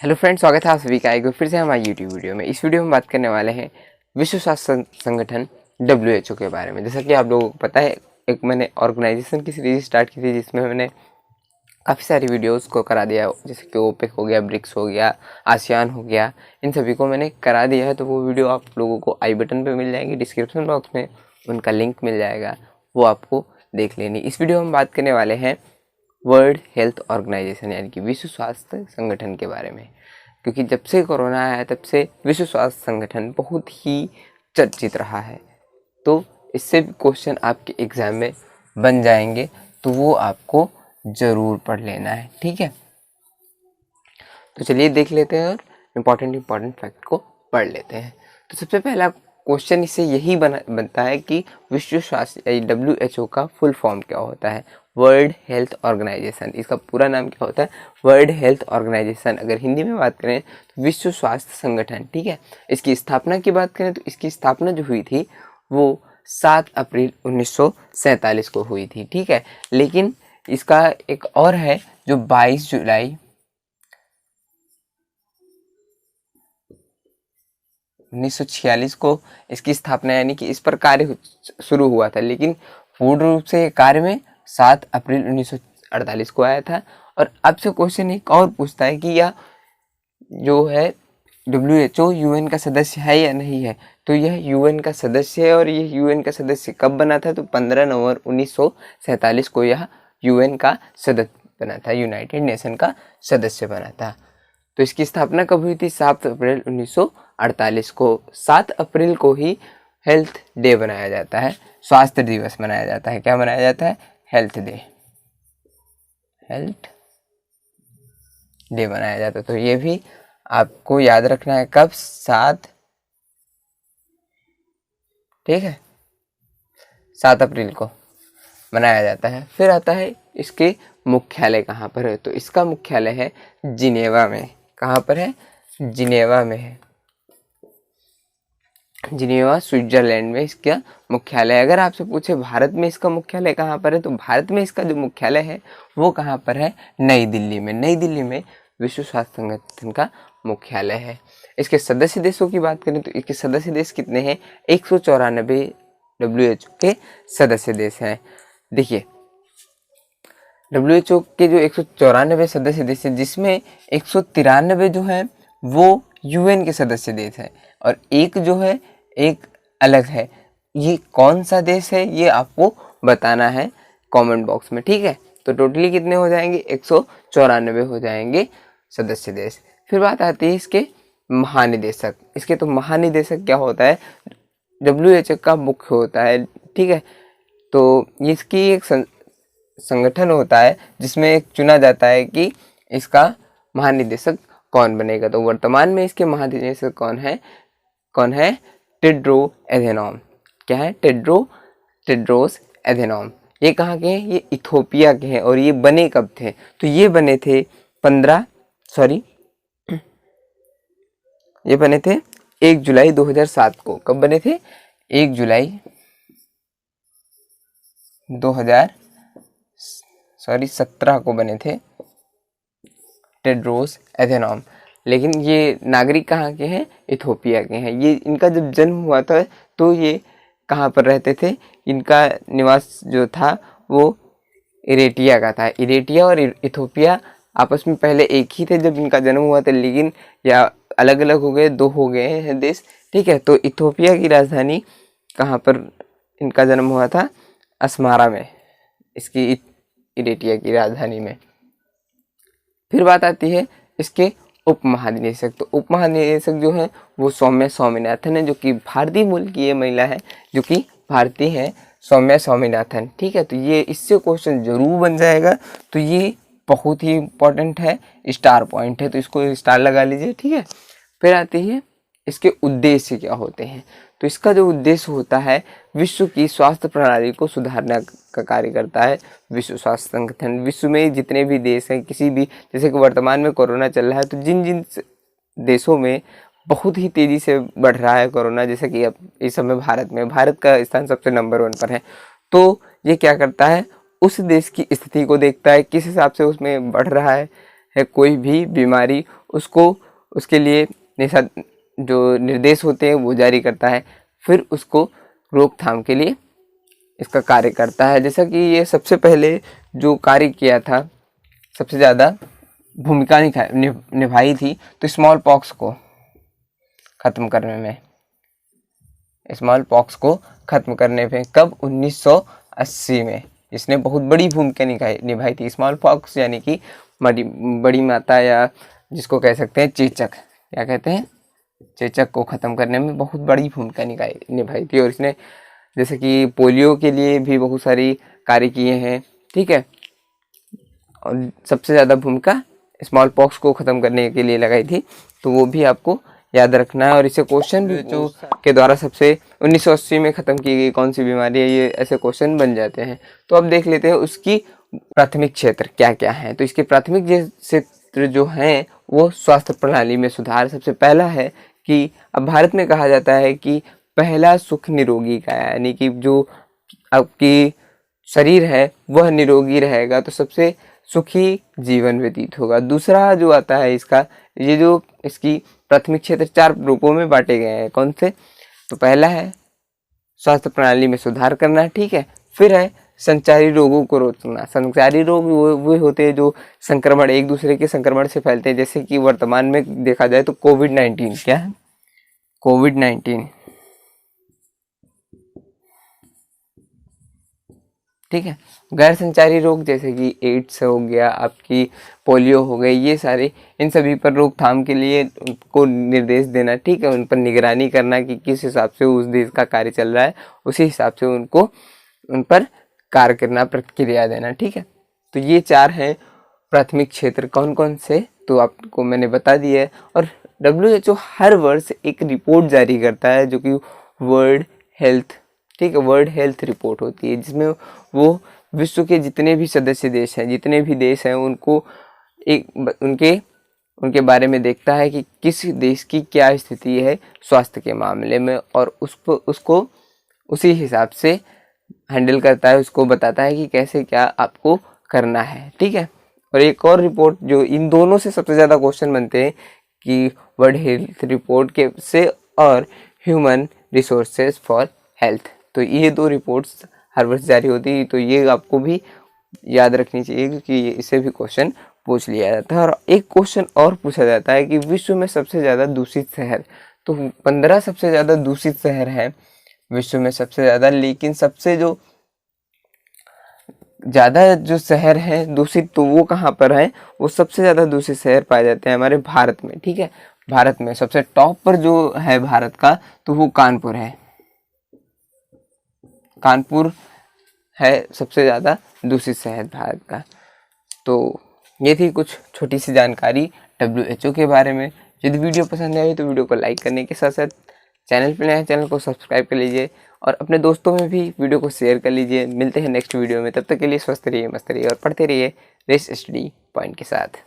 Hello friends, स्वागत है आप सभी का एक बार फिर से हमारे यूट्यूब वीडियो में। इस वीडियो में बात करने वाले हैं विश्व स्वास्थ्य संगठन WHO के बारे में। जैसा कि आप लोगों को पता है, एक मैंने ऑर्गेनाइजेशन की सीरीज स्टार्ट की थी जिसमें मैंने काफ़ी सारी वीडियोस को करा दिया, जैसे कि ओपेक हो गया, ब्रिक्स हो गया, आसियान हो गया, इन सभी को मैंने करा दिया है। तो वो वीडियो आप लोगों को आई बटन पर मिल जाएगी, डिस्क्रिप्शन बॉक्स में उनका लिंक मिल जाएगा, वो आपको देख लेनी। इस वीडियो में हम बात करने वाले हैं वर्ल्ड हेल्थ ऑर्गेनाइजेशन यानी कि विश्व स्वास्थ्य संगठन के बारे में। क्योंकि जब से कोरोना आया है तब से विश्व स्वास्थ्य संगठन बहुत ही चर्चित रहा है, तो इससे भी क्वेश्चन आपके एग्जाम में बन जाएंगे, तो वो आपको ज़रूर पढ़ लेना है, ठीक है। तो चलिए देख लेते हैं और इम्पॉर्टेंट फैक्ट को पढ़ लेते हैं। तो सबसे पहला क्वेश्चन इससे यही बनता है कि विश्व स्वास्थ्य WHO का फुल फॉर्म क्या होता है। वर्ल्ड हेल्थ ऑर्गेनाइजेशन, इसका पूरा नाम क्या होता है? World health organization. अगर हिंदी में बात करें तो विश्व स्वास्थ्य संगठन, ठीक है। इसकी स्थापना की बात करें तो इसकी स्थापना जो हुई थी वो 7 अप्रैल 1947 को हुई थी, ठीक है। लेकिन इसका एक और है जो 22 जुलाई 1946 को इसकी स्थापना यानी कि इस पर कार्य शुरू हुआ था, लेकिन पूर्ण रूप से कार्य में 7 अप्रैल 1948 को आया था। और अब से क्वेश्चन एक और पूछता है कि यह जो है WHO UN का सदस्य है या नहीं है। तो यह UN का सदस्य है, और यह UN का सदस्य कब बना था? तो 15 नवंबर 1947 को यह UN का सदस्य बना था, यूनाइटेड नेशन का सदस्य बना था। तो इसकी स्थापना कब हुई थी? 7 अप्रैल 1948 को। 7 अप्रैल को ही हेल्थ डे बनाया जाता है, स्वास्थ्य दिवस मनाया जाता है। क्या मनाया जाता है? हेल्थ डे, हेल्थ डे मनाया जाता है। तो ये भी आपको याद रखना है, कब? 7, ठीक है, 7 अप्रैल को मनाया जाता है। फिर आता है इसके मुख्यालय कहाँ पर है। तो इसका मुख्यालय है जिनेवा में। कहाँ पर है? जिनेवा में है। जिनेवा स्विट्जरलैंड में इसका मुख्यालय है। अगर आपसे पूछे भारत में इसका मुख्यालय कहाँ पर है, तो भारत में इसका जो मुख्यालय है वो कहाँ पर है? नई दिल्ली में। नई दिल्ली में विश्व स्वास्थ्य संगठन का मुख्यालय है। इसके सदस्य देशों की बात करें तो इसके सदस्य देश कितने हैं? 194 WHO के सदस्य देश हैं। देखिए, WHO के जो 194 सदस्य देश हैं, जिसमें 193 जो है वो UN के सदस्य देश हैं, और एक जो है एक अलग है। ये कौन सा देश है ये आपको बताना है कमेंट बॉक्स में, ठीक है। तो टोटली कितने हो जाएंगे? 194 हो जाएंगे सदस्य देश। फिर बात आती है इसके महानिदेशक। इसके तो महानिदेशक क्या होता है? WHO का मुख्य होता है, ठीक है। तो इसकी एक संगठन होता है जिसमें एक चुना जाता है कि इसका महानिदेशक कौन बनेगा। तो वर्तमान में इसके महानिदेशक कौन है? टेड्रो एधेनॉम। क्या है? टेड्रोस एधेनॉम। ये कहाँ के हैं? ये इथोपिया के हैं। और ये बने कब थे? तो ये बने थे 1 जुलाई 2007 को। कब बने थे? 1 जुलाई 2017 को बने थे टेड्रोस एधेनॉम। लेकिन ये नागरिक कहाँ के हैं? इथोपिया के हैं। ये इनका जब जन्म हुआ था तो ये कहाँ पर रहते थे? इनका निवास जो था वो इरेटिया का था। इरेटिया और इथोपिया आपस में पहले एक ही थे जब इनका जन्म हुआ था, लेकिन या अलग अलग हो गए, 2 हो गए हैं देश, ठीक है। तो इथोपिया की राजधानी कहाँ पर इनका जन्म हुआ था? अस्मारा में, इसकी इरेटिया की राजधानी में। फिर बात आती है इसके उप महानिदेशक। तो उप महानिदेशक जो है वो सौम्या स्वामीनाथन है, जो कि भारतीय मूल की ये महिला है, जो कि भारतीय है, सौम्या स्वामीनाथन, ठीक है। तो ये इससे क्वेश्चन जरूर बन जाएगा। तो ये बहुत ही इंपॉर्टेंट है, स्टार पॉइंट है, तो इसको स्टार लगा लीजिए, ठीक है। फिर आती है इसके उद्देश्य क्या होते हैं। तो इसका जो उद्देश्य होता है, विश्व की स्वास्थ्य प्रणाली को सुधारने का कार्य करता है विश्व स्वास्थ्य संगठन। विश्व में जितने भी देश हैं, किसी भी, जैसे कि वर्तमान में कोरोना चल रहा है, तो जिन जिन देशों में बहुत ही तेज़ी से बढ़ रहा है कोरोना, जैसे कि अब इस समय भारत का स्थान सबसे नंबर 1 पर है। तो ये क्या करता है? उस देश की स्थिति को देखता है, किस हिसाब से उसमें बढ़ रहा है कोई भी बीमारी, उसको उसके लिए जो निर्देश होते हैं वो जारी करता है, फिर उसको रोकथाम के लिए इसका कार्य करता है। जैसा कि ये सबसे पहले जो कार्य किया था, सबसे ज़्यादा भूमिका निभाई थी तो स्मॉल पॉक्स को ख़त्म करने में, स्मॉल पॉक्स को ख़त्म करने में कब 1980 में इसने बहुत बड़ी भूमिका निभाई थी। स्मॉल पॉक्स यानी कि बड़ी माता या जिसको कह सकते हैं चेचक, क्या कहते हैं, चेचक को ख़त्म करने में बहुत बड़ी भूमिका निभाई थी। और इसने जैसे कि पोलियो के लिए भी बहुत सारी कार्य किए हैं, ठीक है। और सबसे ज़्यादा भूमिका स्मॉल पॉक्स को ख़त्म करने के लिए लगाई थी, तो वो भी आपको याद रखना है। और इसे क्वेश्चन भी जो के द्वारा सबसे 1980 में ख़त्म की गई कौन सी बीमारी है, ये ऐसे क्वेश्चन बन जाते हैं। तो अब देख लेते हैं उसकी प्राथमिक क्षेत्र क्या क्या है। तो इसके प्राथमिक क्षेत्र जो हैं वो स्वास्थ्य प्रणाली में सुधार। सबसे पहला है कि अब भारत में कहा जाता है कि पहला सुख निरोगी का, यानी कि जो आपकी शरीर है वह निरोगी रहेगा तो सबसे सुखी जीवन व्यतीत होगा। दूसरा जो आता है इसका, ये जो इसकी प्राथमिक क्षेत्र 4 रूपों में बांटे गए हैं। कौन से? तो पहला है स्वास्थ्य प्रणाली में सुधार करना, ठीक है। फिर है संचारी रोगों को रोकना। संचारी रोग वो होते हैं जो संक्रमण, एक दूसरे के संक्रमण से फैलते हैं। जैसे कि वर्तमान में देखा जाए तो कोविड-19, क्या है कोविड-19, ठीक है। गैर संचारी रोग जैसे कि एड्स हो गया, आपकी पोलियो हो गई, ये सारे, इन सभी पर रोकथाम के लिए उनको निर्देश देना, ठीक है। उन पर निगरानी करना कि किस हिसाब से उस देश का कार्य चल रहा है, उसी हिसाब से उनको उन पर कार्य करना, प्रतिक्रिया देना, ठीक है। तो ये 4 हैं प्राथमिक क्षेत्र। कौन कौन से, तो आपको मैंने बता दिया है। और WHO हर वर्ष एक रिपोर्ट जारी करता है जो कि वर्ल्ड हेल्थ, ठीक है, वर्ल्ड हेल्थ रिपोर्ट होती है, जिसमें वो विश्व के जितने भी सदस्य देश हैं, जितने भी देश हैं, उनको एक उनके बारे में देखता है कि किस देश की क्या स्थिति है स्वास्थ्य के मामले में, और उसको उसी हिसाब से हैंडल करता है, उसको बताता है कि कैसे क्या आपको करना है, ठीक है। और एक और रिपोर्ट जो इन दोनों से सबसे ज़्यादा क्वेश्चन बनते हैं कि वर्ल्ड हेल्थ रिपोर्ट के से और ह्यूमन रिसोर्सेज फॉर हेल्थ, तो ये 2 रिपोर्ट्स हर वर्ष जारी होती है। तो ये आपको भी याद रखनी चाहिए क्योंकि इससे भी क्वेश्चन पूछ लिया जाता है। और एक क्वेश्चन और पूछा जाता है कि विश्व में सबसे ज़्यादा दूषित शहर, तो 15 सबसे ज़्यादा दूषित शहर हैं विश्व में सबसे ज़्यादा, लेकिन सबसे जो ज़्यादा जो शहर हैं दूषित, तो वो कहाँ पर है, वो सबसे ज़्यादा दूषित शहर पाए जाते हैं हमारे भारत में, ठीक है। भारत में सबसे टॉप पर जो है भारत का, तो वो कानपुर है। कानपुर है सबसे ज़्यादा दूषित शहर भारत का। तो ये थी कुछ छोटी सी जानकारी WHO के बारे में। यदि वीडियो पसंद आई तो वीडियो को लाइक करने के साथ साथ चैनल पर नए हैं, चैनल को सब्सक्राइब कर लीजिए और अपने दोस्तों में भी वीडियो को शेयर कर लीजिए। मिलते हैं नेक्स्ट वीडियो में, तब तक के लिए स्वस्थ रहिए, मस्त रहिए और पढ़ते रहिए रेस स्टडी पॉइंट के साथ।